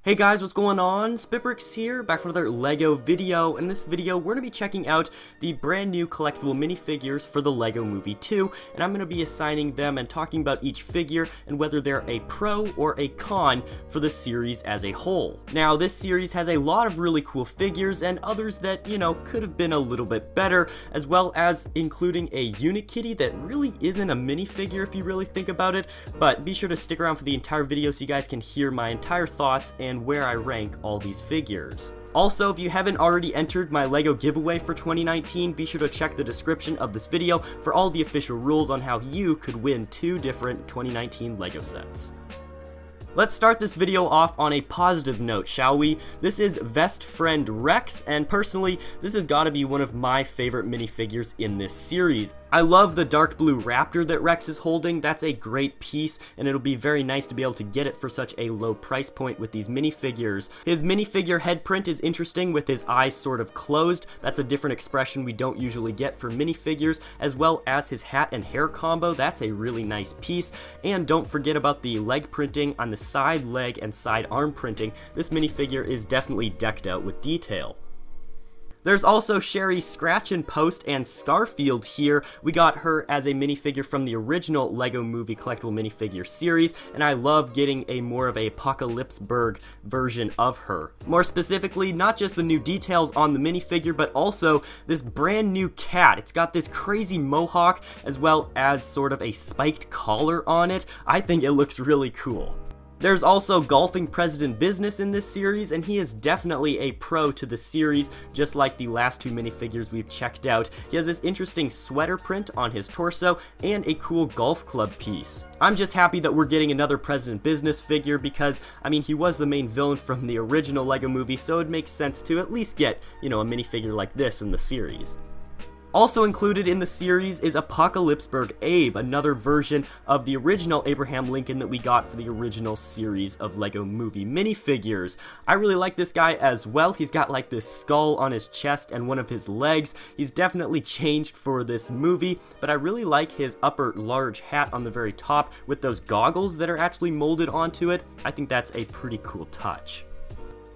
Hey guys, what's going on? SpitBrix here, back for another LEGO video. In this video, we're going to be checking out the brand new collectible minifigures for the LEGO Movie 2, and I'm going to be assigning them and talking about each figure and whether they're a pro or a con for the series as a whole. Now, this series has a lot of really cool figures and others that, you know, could have been a little bit better, as well as including a Unikitty that really isn't a minifigure if you really think about it, but be sure to stick around for the entire video so you guys can hear my entire thoughts and where I rank all these figures. Also, if you haven't already entered my LEGO giveaway for 2019, be sure to check the description of this video for all the official rules on how you could win 2 different 2019 LEGO sets. Let's start this video off on a positive note, shall we? This is Best Friend Rex, and personally, this has got to be one of my favorite minifigures in this series. I love the dark blue raptor that Rex is holding. That's a great piece, and it'll be very nice to be able to get it for such a low price point with these minifigures. His minifigure head print is interesting with his eyes sort of closed. That's a different expression we don't usually get for minifigures, as well as his hat and hair combo. That's a really nice piece, and don't forget about the leg printing on the side leg and side arm printing. This minifigure is definitely decked out with detail. There's also Sherry Scratch and Post and Starfield here. We got her as a minifigure from the original LEGO Movie collectible minifigure series, and I love getting a more of a Apokolips Burg version of her. More specifically, not just the new details on the minifigure, but also this brand new cat. It's got this crazy mohawk as well as sort of a spiked collar on it. I think it looks really cool. There's also Golfing President Business in this series, and he is definitely a pro to the series, just like the last 2 minifigures we've checked out. He has this interesting sweater print on his torso and a cool golf club piece. I'm just happy that we're getting another President Business figure because, I mean, he was the main villain from the original LEGO Movie, so it makes sense to at least get, you know, a minifigure like this in the series. Also included in the series is Apokolips Burg Abe, another version of the original Abraham Lincoln that we got for the original series of LEGO Movie minifigures. I really like this guy as well. He's got like this skull on his chest and one of his legs. He's definitely changed for this movie, but I really like his upper large hat on the very top with those goggles that are actually molded onto it. I think that's a pretty cool touch.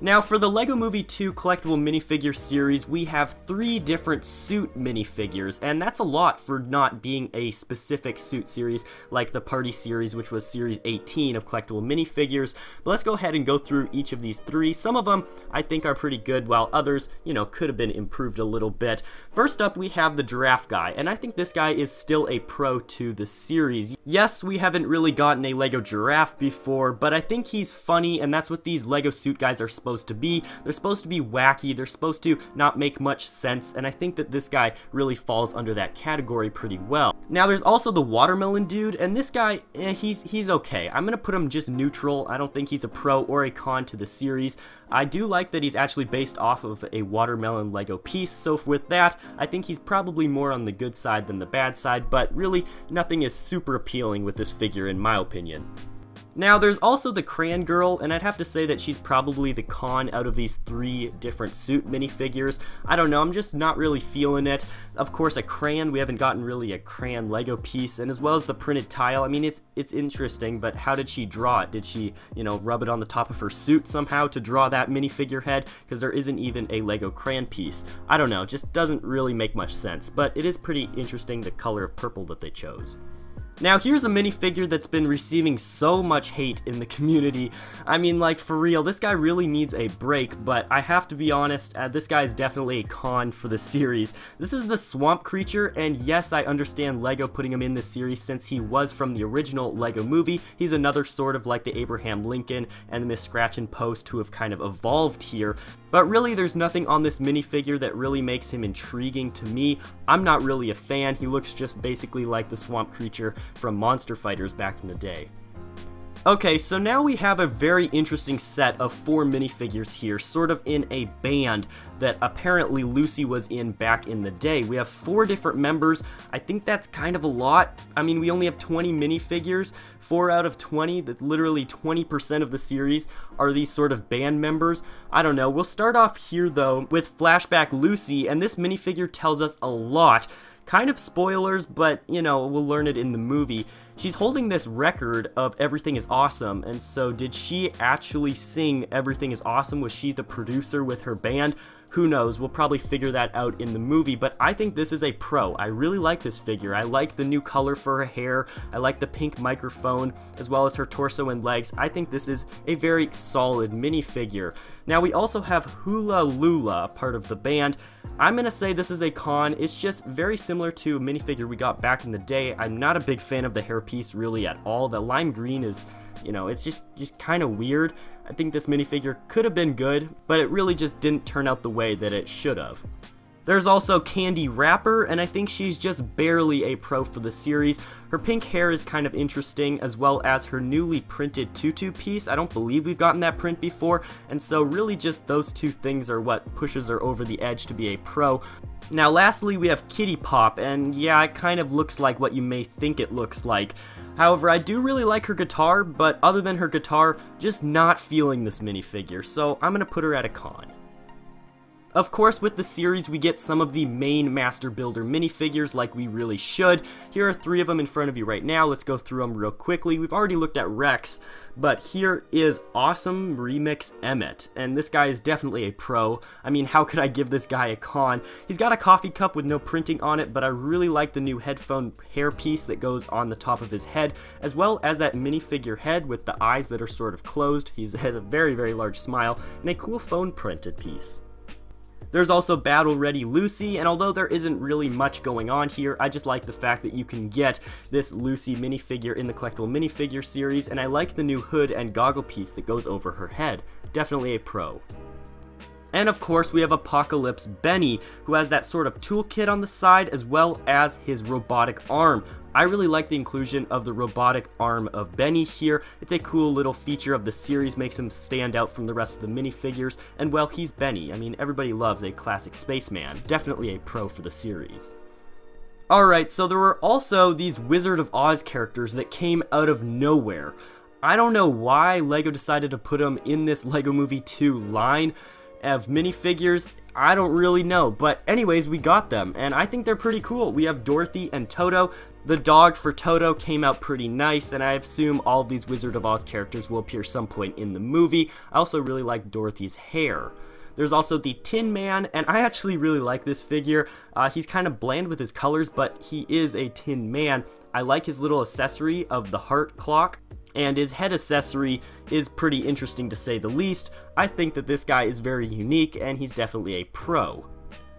Now, for the LEGO Movie 2 collectible minifigure series, we have 3 different suit minifigures, and that's a lot for not being a specific suit series like the Party series, which was Series 18 of collectible minifigures. But let's go ahead and go through each of these 3. Some of them I think are pretty good, while others, you know, could have been improved a little bit. First up, we have the Giraffe Guy, and I think this guy is still a pro to the series. Yes, we haven't really gotten a LEGO giraffe before, but I think he's funny, and that's what these LEGO suit guys are supposed to be. They're supposed to be wacky, they're supposed to not make much sense, and I think that this guy really falls under that category pretty well. Now there's also the watermelon dude, and this guy, he's okay. I'm gonna put him just neutral. I don't think he's a pro or a con to the series. I do like that he's actually based off of a watermelon LEGO piece, so with that, I think he's probably more on the good side than the bad side, but really nothing is super appealing with this figure in my opinion. Now, there's also the Crayon Girl, and I'd have to say that she's probably the con out of these 3 different suit minifigures. I don't know, I'm just not really feeling it. Of course, a crayon, we haven't gotten really a crayon LEGO piece, and as well as the printed tile. I mean, it's interesting, but how did she draw it? Did she, you know, rub it on the top of her suit somehow to draw that minifigure head? Because there isn't even a LEGO crayon piece. I don't know, just doesn't really make much sense, but it is pretty interesting the color of purple that they chose. Now, here's a minifigure that's been receiving so much hate in the community. I mean, like, for real, this guy really needs a break, but I have to be honest, this guy is definitely a con for the series. This is the Swamp Creature, and yes, I understand LEGO putting him in this series since he was from the original LEGO Movie. He's another sort of like the Abraham Lincoln and the Miss Scratch and Post who have kind of evolved here. But really, there's nothing on this minifigure that really makes him intriguing to me. I'm not really a fan. He looks just basically like the Swamp Creature from Monster Fighters back in the day. Okay, so now we have a very interesting set of 4 minifigures here, sort of in a band that apparently Lucy was in back in the day. We have 4 different members. I think that's kind of a lot. I mean, we only have 20 minifigures. 4 out of 20, that's literally 20% of the series, are these sort of band members. I don't know. We'll start off here, though, with Flashback Lucy, and this minifigure tells us a lot Kind of spoilers, but, you know, we'll learn it in the movie. She's holding this record of Everything is Awesome, and so did she actually sing Everything is Awesome? Was she the producer with her band? Who knows, we'll probably figure that out in the movie, but I think this is a pro. I really like this figure. I like the new color for her hair, I like the pink microphone, as well as her torso and legs. I think this is a very solid minifigure. Now we also have Hula Lula, part of the band. I'm gonna say this is a con. It's just very similar to a minifigure we got back in the day. I'm not a big fan of the hairpiece really at all. The lime green is, you know, it's just kind of weird. I think this minifigure could have been good, but it really just didn't turn out the way that it should have. There's also Candy Wrapper, and I think she's just barely a pro for the series. Her pink hair is kind of interesting, as well as her newly printed tutu piece. I don't believe we've gotten that print before, and so really just those two things are what pushes her over the edge to be a pro. Now lastly, we have Kitty Pop, and yeah, it kind of looks like what you may think it looks like. However, I do really like her guitar, but other than her guitar, just not feeling this minifigure, so I'm gonna put her at a con. Of course, with the series, we get some of the main Master Builder minifigures like we really should. Here are 3 of them in front of you right now. Let's go through them real quickly. We've already looked at Rex, but here is Awesome Remix Emmet, and this guy is definitely a pro. I mean, how could I give this guy a con? He's got a coffee cup with no printing on it, but I really like the new headphone hairpiece that goes on the top of his head, as well as that minifigure head with the eyes that are sort of closed. He has a very, very large smile, and a cool phone printed piece. There's also Battle Ready Lucy, and although there isn't really much going on here, I just like the fact that you can get this Lucy minifigure in the Collectible Minifigure series, and I like the new hood and goggle piece that goes over her head. Definitely a pro. And of course, we have Apokolips Benny, who has that sort of toolkit on the side, as well as his robotic arm. I really like the inclusion of the robotic arm of Benny here. It's a cool little feature of the series, makes him stand out from the rest of the minifigures, and well, he's Benny. I mean, everybody loves a classic spaceman. Definitely a pro for the series. Alright, so there were also these Wizard of Oz characters that came out of nowhere. I don't know why LEGO decided to put them in this LEGO Movie 2 line of minifigures. I don't really know, but anyways, we got them, and I think they're pretty cool. We have Dorothy and Toto. The dog for Toto came out pretty nice, and I assume all of these Wizard of Oz characters will appear some point in the movie. I also really like Dorothy's hair. There's also the Tin Man, and I actually really like this figure. He's kind of bland with his colors, but he is a Tin Man. I like his little accessory of the heart clock, and his head accessory is pretty interesting to say the least. I think that this guy is very unique, and he's definitely a pro.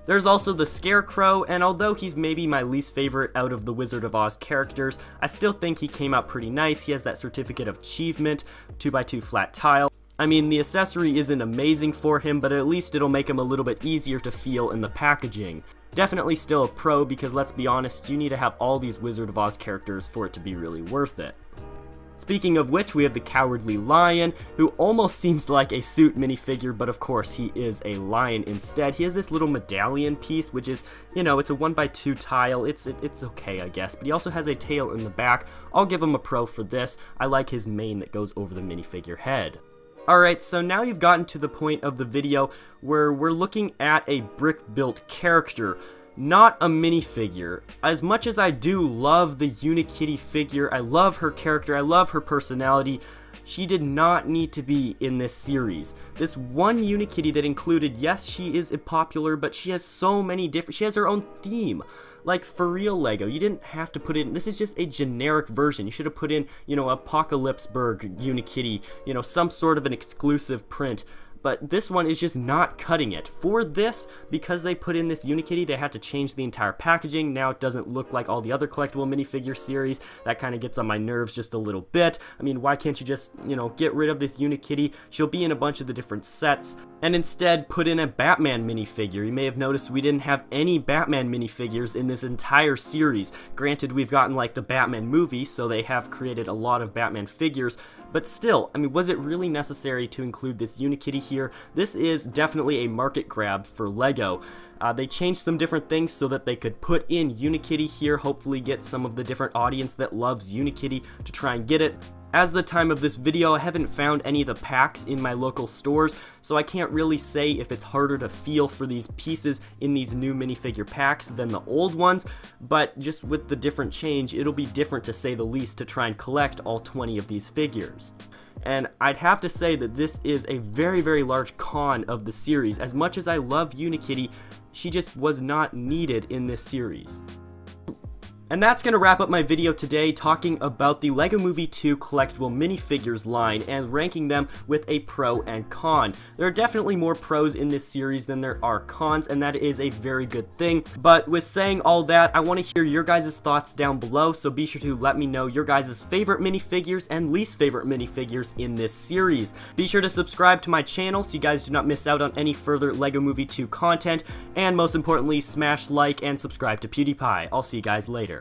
There's also the Scarecrow, and although he's maybe my least favorite out of the Wizard of Oz characters, I still think he came out pretty nice. He has that certificate of achievement, 2x2 flat tile. I mean, the accessory isn't amazing for him, but at least it'll make him a little bit easier to feel in the packaging. Definitely still a pro, because let's be honest, you need to have all these Wizard of Oz characters for it to be really worth it. Speaking of which, we have the Cowardly Lion, who almost seems like a suit minifigure, but of course he is a lion instead. He has this little medallion piece, which is, you know, it's a 1x2 tile. It's okay, I guess, but he also has a tail in the back. I'll give him a pro for this. I like his mane that goes over the minifigure head. Alright, so now you've gotten to the point of the video where we're looking at a brick-built character, not a minifigure. As much as I do love the Unikitty figure, I love her character, I love her personality, she did not need to be in this series. This one Unikitty that included, yes, she is popular, but she has so many different, she has her own theme. Like, for real, LEGO, you didn't have to put in, this is just a generic version. You should have put in, you know, Apokolips Burg Unikitty, you know, some sort of an exclusive print. But this one is just not cutting it. For this, because they put in this Unikitty, they had to change the entire packaging. Now it doesn't look like all the other collectible minifigure series. That kind of gets on my nerves just a little bit. I mean, why can't you just, you know, get rid of this Unikitty? She'll be in a bunch of the different sets, and instead put in a Batman minifigure. You may have noticed we didn't have any Batman minifigures in this entire series. Granted, we've gotten like the Batman movie, so they have created a lot of Batman figures, but still, I mean, was it really necessary to include this Unikitty here? This is definitely a market grab for LEGO. They changed some different things so that they could put in Unikitty here, hopefully get some of the different audience that loves Unikitty to try and get it. As the time of this video, I haven't found any of the packs in my local stores, so I can't really say if it's harder to feel for these pieces in these new minifigure packs than the old ones, but just with the different change, it'll be different to say the least to try and collect all 20 of these figures. And I'd have to say that this is a very, very large con of the series. As much as I love Unikitty, she just was not needed in this series. And that's going to wrap up my video today, talking about the LEGO Movie 2 collectible minifigures line and ranking them with a pro and con. There are definitely more pros in this series than there are cons, and that is a very good thing. But with saying all that, I want to hear your guys' thoughts down below, so be sure to let me know your guys' favorite minifigures and least favorite minifigures in this series. Be sure to subscribe to my channel so you guys do not miss out on any further LEGO Movie 2 content, and most importantly, smash like and subscribe to PewDiePie. I'll see you guys later.